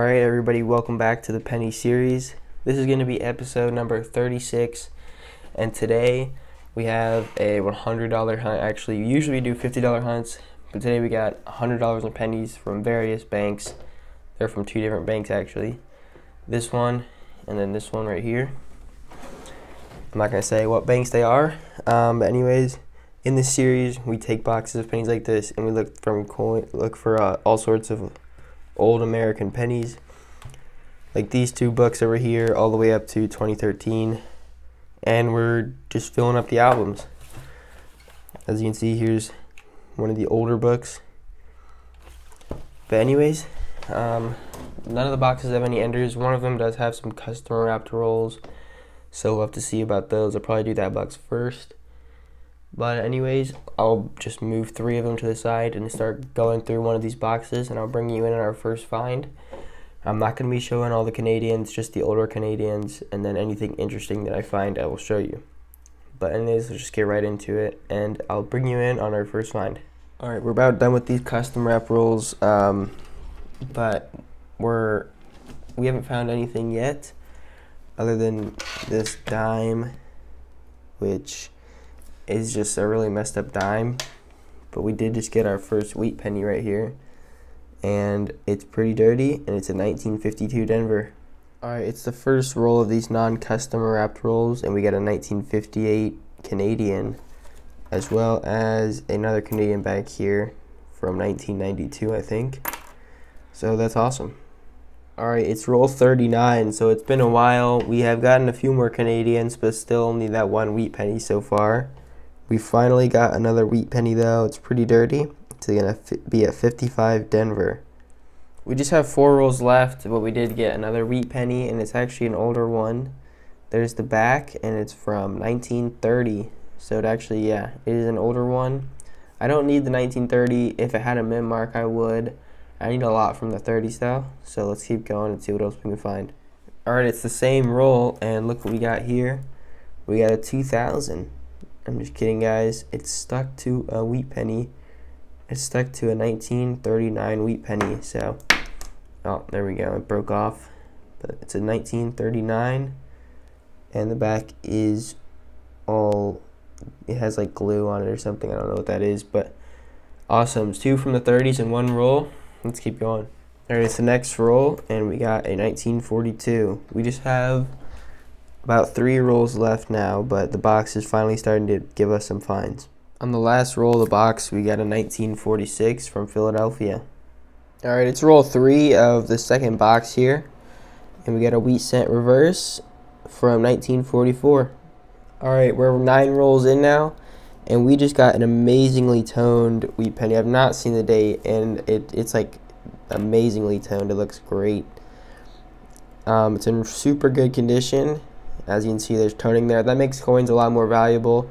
Alright everybody, welcome back to the Penny series. This is going to be episode number 36, and today we have a $100 hunt. Actually, usually we do $50 hunts, but today we got $100 in pennies from various banks. They're from two different banks actually. This one and then this one right here. I'm not going to say what banks they are, but anyways, in this series we take boxes of pennies like this and we look for all sorts of old American pennies, like these two books over here all the way up to 2013, and we're just filling up the albums. As you can see, here's one of the older books. But anyways, none of the boxes have any enders. One of them does have some custom wrapped rolls, so we'll have to see about those. I'll probably do that box first. But anyways, I'll just move three of them to the side and start going through one of these boxes, and I'll bring you in on our first find. I'm not going to be showing all the Canadians, just the older Canadians, and then anything interesting that I find I will show you. But anyways, let's just get right into it, and I'll bring you in on our first find. Alright, we're about done with these custom wrap rolls, but we haven't found anything yet other than this dime, which is just a really messed up dime, but we did just get our first wheat penny right here, and it's pretty dirty, and it's a 1952 Denver. Alright, it's the first roll of these non-custom wrapped rolls, and we got a 1958 Canadian, as well as another Canadian back here from 1992, I think. So that's awesome. Alright, it's roll 39, so it's been a while. We have gotten a few more Canadians, but still only that one wheat penny so far. We finally got another wheat penny though. It's pretty dirty. It's gonna be a 55 Denver. We just have 4 rolls left, but we did get another wheat penny, and it's actually an older one. There's the back, and it's from 1930. So it actually, yeah, it is an older one. I don't need the 1930. If it had a min mark, I would. I need a lot from the 30s though. So let's keep going and see what else we can find. Alright, it's the same roll, and look what we got here. We got a 2000. I'm just kidding, guys. It's stuck to a wheat penny. It's stuck to a 1939 wheat penny. So, oh, there we go. It broke off. But it's a 1939. And the back is all, it has like glue on it or something. I don't know what that is, but awesome. It's 2 from the 30s in one roll. Let's keep going. All right, it's the next roll, and we got a 1942. We just have about 3 rolls left now, but the box is finally starting to give us some finds. On the last roll of the box, we got a 1946 from Philadelphia. Alright, it's roll 3 of the second box here, and we got a wheat cent reverse from 1944. Alright, we're 9 rolls in now, and we just got an amazingly toned wheat penny. I've not seen the date, and it's like amazingly toned. It looks great. It's in super good condition. As you can see, there's toning there. That makes coins a lot more valuable.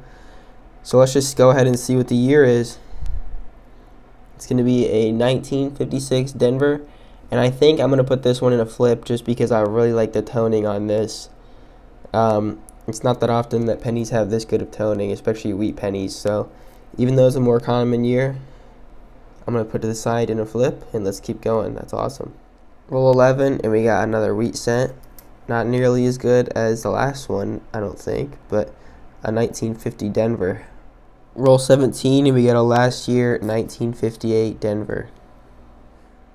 So let's just go ahead and see what the year is. It's going to be a 1956 Denver. And I think I'm going to put this one in a flip just because I really like the toning on this. It's not that often that pennies have this good of toning, especially wheat pennies. So even though it's a more common year, I'm going to put it aside in a flip, and let's keep going. That's awesome. Roll 11, and we got another wheat cent. Not nearly as good as the last one, I don't think, but a 1950 Denver. Roll 17, and we got a last year 1958 Denver.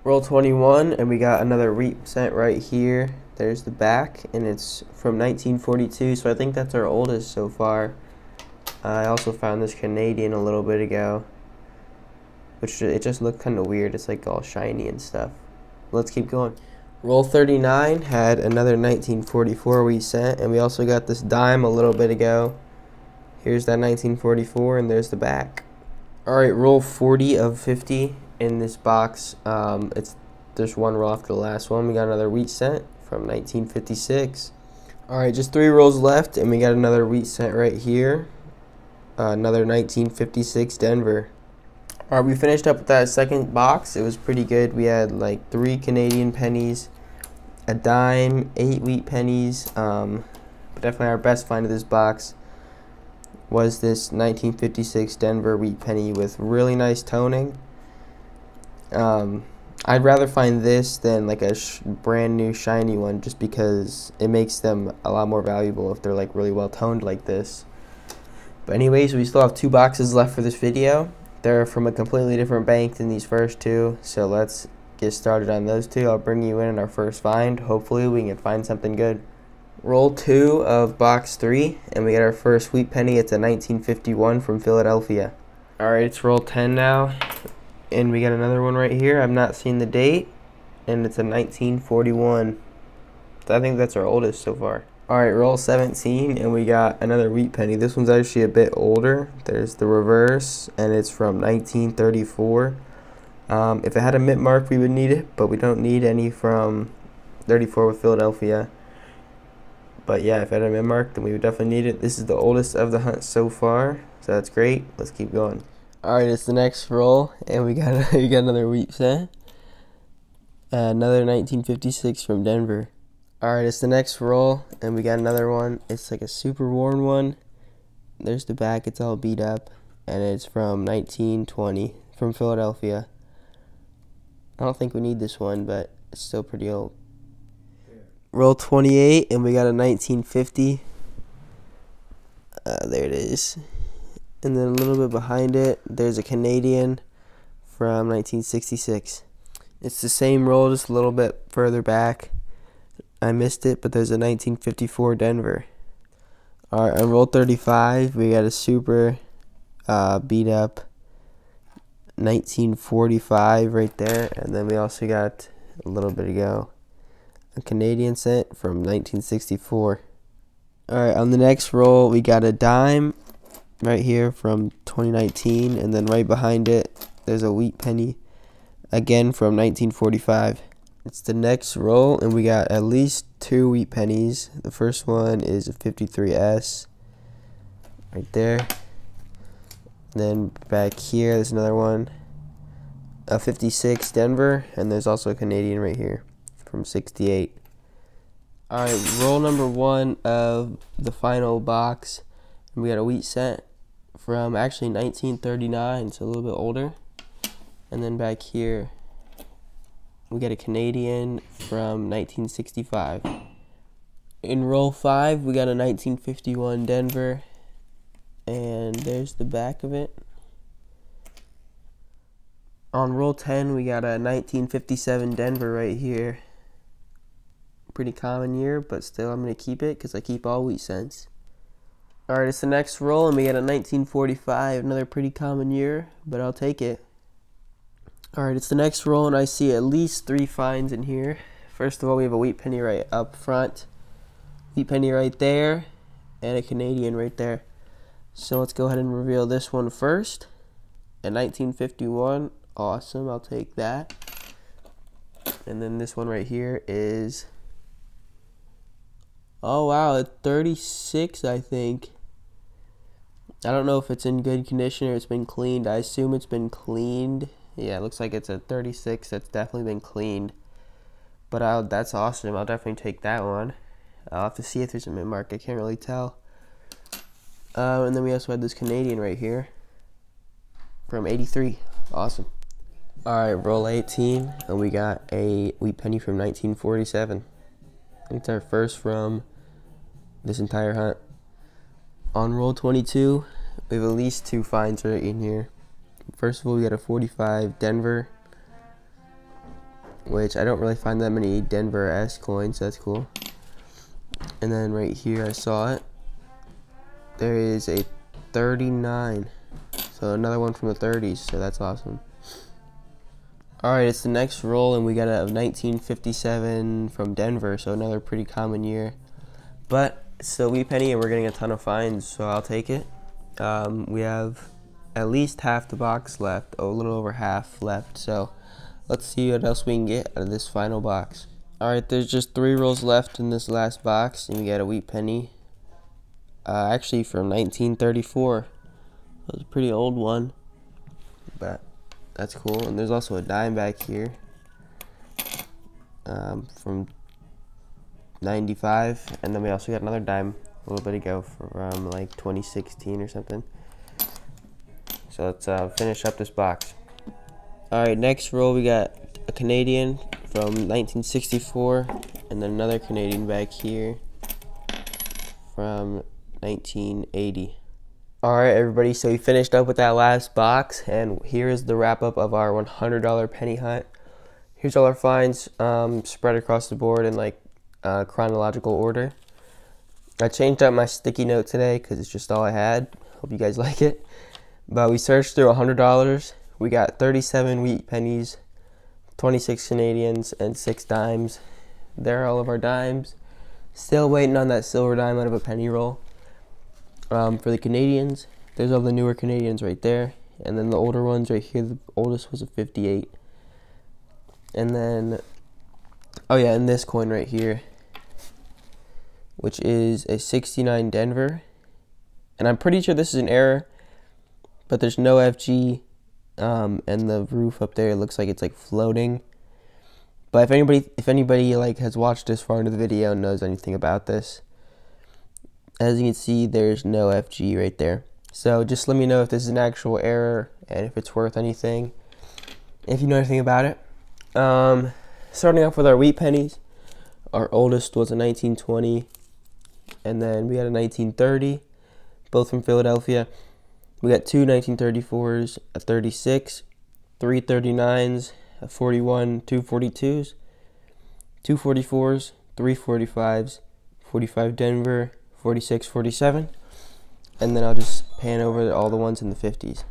Roll 21, and we got another wheat cent right here. There's the back, and it's from 1942, so I think that's our oldest so far. I also found this Canadian a little bit ago, which it just looked kind of weird. It's like all shiny and stuff. Let's keep going. Roll 39 had another 1944 wheat cent, and we also got this dime a little bit ago. Here's that 1944, and there's the back. Alright, roll 40 of 50 in this box. There's one roll after the last one. We got another wheat cent from 1956. Alright, just 3 rolls left, and we got another wheat cent right here. Another 1956 Denver. Alright, we finished up with that second box. It was pretty good. We had like 3 Canadian pennies, a dime, 8 wheat pennies. But definitely our best find of this box was this 1956 Denver wheat penny with really nice toning. I'd rather find this than like a brand new shiny one, just because it makes them a lot more valuable if they're like really well toned like this. But anyways, we still have 2 boxes left for this video. They're from a completely different bank than these first 2, so let's get started on those 2. I'll bring you in our first find. Hopefully we can find something good. Roll 2 of box 3, and we get our first Wheat Penny. It's a 1951 from Philadelphia. Alright, it's roll 10 now, and we got another one right here. I've not seen the date, and it's a 1941. So I think that's our oldest so far. Alright, roll 17, and we got another Wheat Penny. This one's actually a bit older. There's the reverse, and it's from 1934. If it had a mint mark, we would need it, but we don't need any from 34 with Philadelphia. But yeah, if it had a mint mark, then we would definitely need it. This is the oldest of the hunt so far, so that's great. Let's keep going. Alright, it's the next roll, and we got another Wheat set. Another 1956 from Denver. Alright, it's the next roll, and we got another one. It's like a super worn one. There's the back, it's all beat up, and it's from 1920 from Philadelphia. I don't think we need this one, but it's still pretty old. Roll 28, and we got a 1950. There it is. And then a little bit behind it, there's a Canadian from 1966. It's the same roll, just a little bit further back. I missed it, but there's a 1954 Denver. Alright, on roll 35, we got a super beat up 1945 right there. And then we also got a little bit ago a Canadian cent from 1964. Alright, on the next roll, we got a dime right here from 2019. And then right behind it, there's a Wheat Penny, again from 1945. It's the next roll, and we got at least 2 Wheat Pennies. The first one is a 53S right there. Then back here, there's another one, a 56 Denver, and there's also a Canadian right here from 68. Alright, roll number 1 of the final box. And we got a wheat set from actually 1939, so a little bit older. And then back here, we got a Canadian from 1965. In roll 5, we got a 1951 Denver, and there's the back of it. On roll 10, we got a 1957 Denver right here. Pretty common year, but still I'm going to keep it because I keep all wheat cents. Alright, it's the next roll, and we got a 1945, another pretty common year, but I'll take it. Alright, it's the next roll, and I see at least 3 finds in here. First of all, we have a Wheat Penny right up front, Wheat Penny right there, and a Canadian right there. So let's go ahead and reveal this one first. A 1951, awesome, I'll take that. And then this one right here is, oh wow, a 36, I think. I don't know if it's in good condition or it's been cleaned. I assume it's been cleaned. Yeah, it looks like it's a 36 that's definitely been cleaned. But that's awesome. I'll definitely take that one. I'll have to see if there's a mint mark. I can't really tell. And then we also had this Canadian right here from 83. Awesome. Alright, roll 18. And we got a Wheat Penny from 1947. It's our first from this entire hunt. On roll 22, we have at least 2 finds right in here. First of all, we got a 45 Denver, which I don't really find that many Denver S coins, so that's cool. And then right here, I saw it. There is a 39, so another one from the 30s, so that's awesome. Alright, it's the next roll, and we got a 1957 from Denver, so another pretty common year. But it's still Wheat Penny, and we're getting a ton of finds, so I'll take it. We have at least half the box left, a little over half left, so let's see what else we can get out of this final box. Alright, there's just 3 rolls left in this last box, and we got a Wheat Penny, actually from 1934. That was a pretty old one, but that's cool. And there's also a dime back here from 95, and then we also got another dime a little bit ago from like 2016 or something. So let's finish up this box. Alright, next roll we got a Canadian from 1964, and then another Canadian back here from 1980. Alright everybody, so we finished up with that last box, and here is the wrap up of our $100 penny hunt. Here's all our finds spread across the board in like chronological order. I changed up my sticky note today because it's just all I had. Hope you guys like it. But we searched through $100. We got 37 wheat pennies, 26 Canadians, and 6 dimes. There are all of our dimes. Still waiting on that silver dime out of a penny roll. For the Canadians, there's all the newer Canadians right there. And then the older ones right here, the oldest was a 58. And then, oh yeah, and this coin right here, which is a 69 Denver. And I'm pretty sure this is an error, but there's no FG, and the roof up there looks like it's like floating. But if anybody like has watched this far into the video and knows anything about this, as you can see, there's no FG right there. So just let me know if this is an actual error and if it's worth anything, if you know anything about it. Starting off with our wheat pennies, our oldest was a 1920, and then we had a 1930, both from Philadelphia. We got 2 1934s, a 36, 3 39s, a 41, 2 42s, 2 44s, 3 45s, 45 Denver, 46, 47, and then I'll just pan over all the ones in the 50s.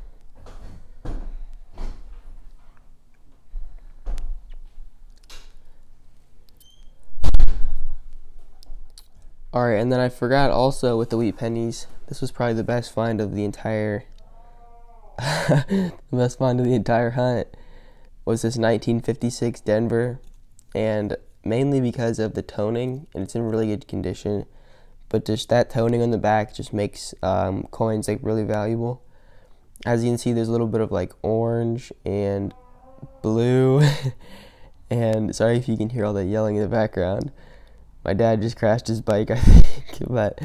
Alright, and then I forgot also with the wheat pennies, this was probably the best find of the entire the best find of the entire hunt was this 1956 Denver, and mainly because of the toning, and it's in really good condition. But just that toning on the back just makes coins like really valuable. As you can see, there's a little bit of like orange and blue. And sorry if you can hear all that yelling in the background. My dad just crashed his bike, I think. But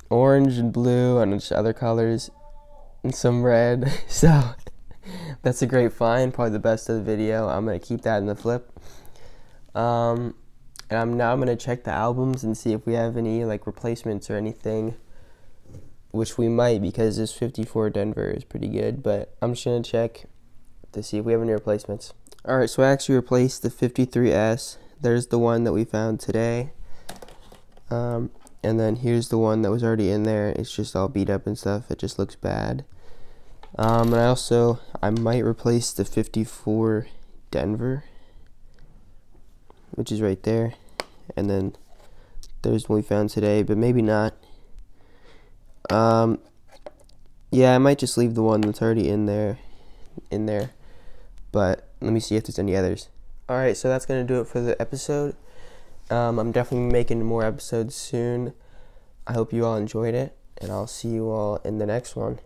orange and blue and just other colors and some red. So that's a great find, probably the best of the video. I'm gonna keep that in the flip. And now I'm going to check the albums and see if we have any like replacements or anything, which we might, because this 54 Denver is pretty good, but I'm just going to check to see if we have any replacements. Alright, so I actually replaced the 53S. There's the one that we found today. And then here's the one that was already in there. It's just all beat up and stuff. It just looks bad. And I might replace the 54 Denver, which is right there. And then there's one we found today, but maybe not. Yeah, I might just leave the one that's already in there. But let me see if there's any others. Alright, so that's going to do it for the episode. I'm definitely making more episodes soon. I hope you all enjoyed it, and I'll see you all in the next one.